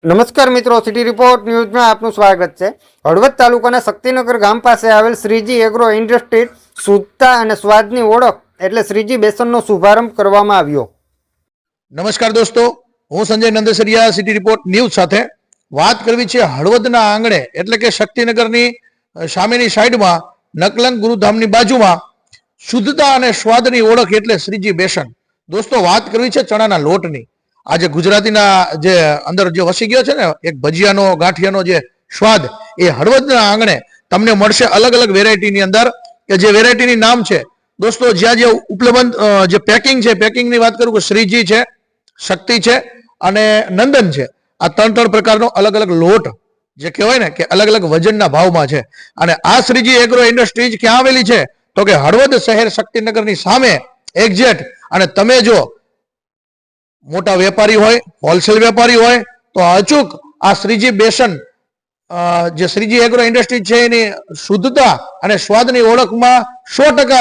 નમસ્કાર મિત્રો, city report ન્યૂઝમાં આપનું સ્વાગત છે। હળવદ તાલુકાના શક્તિનગર ગામ પાસે આવેલ શ્રીજી એગ્રો ઇન્ડસ્ટ્રી શુદ્ધતા અને સ્વાદની ઓળખ એટલે શ્રીજી બેસનનો શુભારંભ કરવામાં આવ્યો। નમસ્કાર દોસ્તો, હું Sanjay Nandesariya city report news સાથે વાત કરવી છે હળવદના આંગણે એટલે કે શક્તિનગરની સામેની સાઈડમાં નકલંગ ગુરુધામની બાજુમાં શુદ્ધતા અને સ્વાદની ઓળખ એટલે શ્રીજી બેસન। દોસ્તો, વાત કરવી છે ચણાના લોટની। આજે ગુજરાતીના જે અંદર જે વસી ગયો છે ને એક ભજીયાનો ગાંઠિયાનો જે સ્વાદ એ હળવદના આંગણે તમને મળશે અલગ અલગ વેરાયટીની અંદર કે જે વેરાયટીની નામ છે દોસ્તો જ્યાં જે ઉપલબ્ધ જે પેકિંગ છે પેકિંગની વાત કરું કે શ્રીજી છે, શક્તિ છે અને નંદન છે। આ ત્રણ પ્રકારનો અલગ અલગ લોટ જે કહેવાય ને કે અલગ અલગ વજનના ભાવમાં છે। અને આ શ્રીજી એગ્રો ઇન્ડસ્ટ્રીઝ ક્યાં આવેલી છે તો કે હળવદ શહેર શક્તિનગરની સામે એક્ઝેક્ટ। અને તમે જો મોટા વેપારી હોય, હોલસેલ વેપારી હોય તો અચૂક આ શ્રીજી બેસન જે શ્રીજી એગ્રો ઇન્ડસ્ટ્રી છે એની શુદ્ધતા અને સ્વાદની ઓળખમાં 100%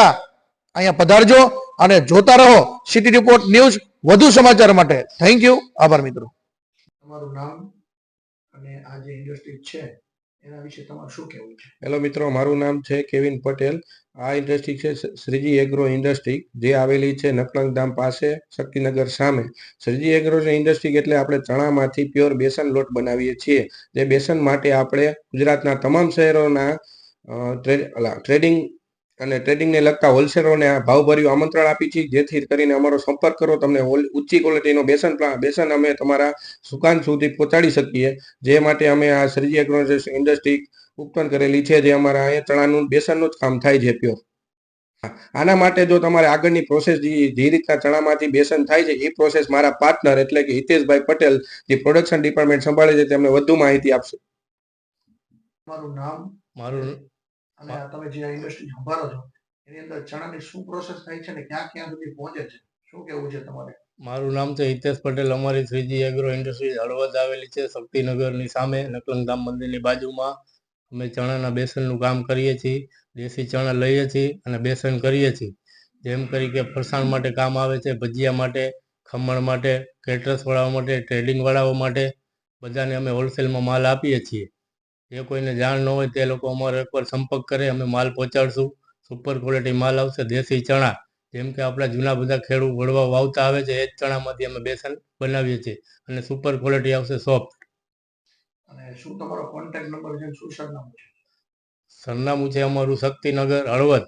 અહીંયા પધારજો અને જોતા રહો સિટી રિપોર્ટ ન્યૂઝ વધુ સમાચાર માટે। થેન્ક યુ, આભાર મિત્રો। તમારું નામ અને આ જે ઇન્ડસ્ટ્રી છે એના વિશે તમારું શું કહેવું છે? હેલો મિત્રો, મારું નામ છે કેવિન પટેલ। આ ઇન્ડસ્ટ્રી છે શ્રીજી એગ્રો ઇન્ડસ્ટ્રી જે આવેલી છે નકલંગ ધામ પાસે શક્તિનગર સામે। શ્રીજી એગ્રો ઇન્ડસ્ટ્રી એટલે આપણે ચણામાંથી પ્યોર બેસન લોટ બનાવીએ છીએ। જે બેસન માટે આપણે ગુજરાતના તમામ શહેરોના ટ્રેડિંગ અને ટ્રેડિંગને લગતા હોલસેલરોને ભાવભર્યું આમંત્રણ આપી છીએ, જેથી કરીને અમારો સંપર્ક કરો, તમને ઊંચી ક્વોલિટીનો બેસન અમે તમારા દુકાન સુધી પહોંચાડી શકીએ। જે માટે અમે આ શ્રીજી એગ્રો ઇન્ડસ્ટ્રી ઉત્પન્ન કરેલી છે, જે અમારા અહીંયા ચણાનું બેસનનું જ કામ થાય છે પ્યોર। આના માટે જો તમારે આગળની પ્રોસેસ જે રીતના ચણામાંથી બેસન થાય છે એ પ્રોસેસ મારા પાર્ટનર એટલે કે હિતેશભાઈ પટેલ જે પ્રોડક્શન ડિપાર્ટમેન્ટ સંભાળે છે તેમને વધુ માહિતી આપશે। તમારું નામ અને તમે જે ઇન્ડસ્ટ્રી સંભાળો છો એની અંદર ચણાની શું પ્રોસેસ થાય છે ને ક્યાં ક્યાં સુધી પહોંચે છે, શું કેવું છે તમારે? મારું નામ છે હિતેશ પટેલ। અમારી શ્રીજી એગ્રો ઇન્ડસ્ટ્રી હળવદ આવેલી છે શક્તિનગરની સામે નકલંગ ધામ મંદિરની બાજુમાં। અમે ચણાના બેસનનું કામ કરીએ છીએ। દેશી ચણા લઈએ છીએ અને બેસન કરીએ છીએ। જેમ કરી કે ફરસાણ માટે કામ આવે છે, ભજીયા માટે, ખમણ માટે, કેટરસવાળાઓ માટે, ટ્રેડિંગવાળાઓ માટે બધાને અમે હોલસેલમાં માલ આપીએ છીએ। જે કોઈને જાણ ન હોય તે લોકો અમારો એકવાર સંપર્ક કરે, અમે માલ પહોંચાડશું। સુપર ક્વોલિટી માલ આવશે, દેશી ચણા જેમ કે આપણા જૂના બધા ખેડૂત વડવા વાવતા આવે છે એ જ ચણામાંથી અમે બેસન બનાવીએ છીએ અને સુપર ક્વોલિટી આવશે સોફ્ટ। અને શું તમારો કોન્ટેક્ટ નંબર છે, શું સરનામું છે? સરનામું છે અમારું શક્તિનગર હળવદ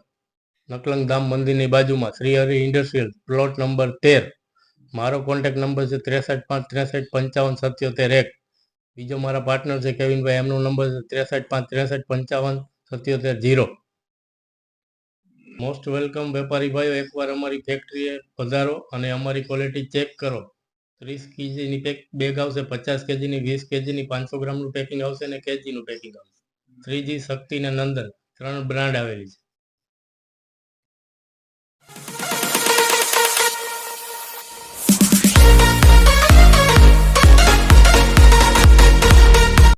નકલંગ ધામ મંદિરની બાજુમાં Shri Hari industrial plot number 13। મારો કોન્ટેક્ટ નંબર છે 6353355777 બીજો મારા પાર્ટનર છે કેવિનભાઈ, એમનો નંબર છે 6353355777 મોસ્ટ વેલકમ વેપારી ભાઈઓ, એકવાર અમારી ફેક્ટરીએ પધારો અને અમારી ક્વોલિટી ચેક કરો। 30 કેજીની બેગ આવશે, 50 કેજીની, 20 કેજીની, 500 ગ્રામનું પેકિંગ આવશે અને કેજીનું પેકિંગ આવશે। શ્રીજી, શક્તિ અને નંદન 3 બ્રાન્ડ આવેલી છે।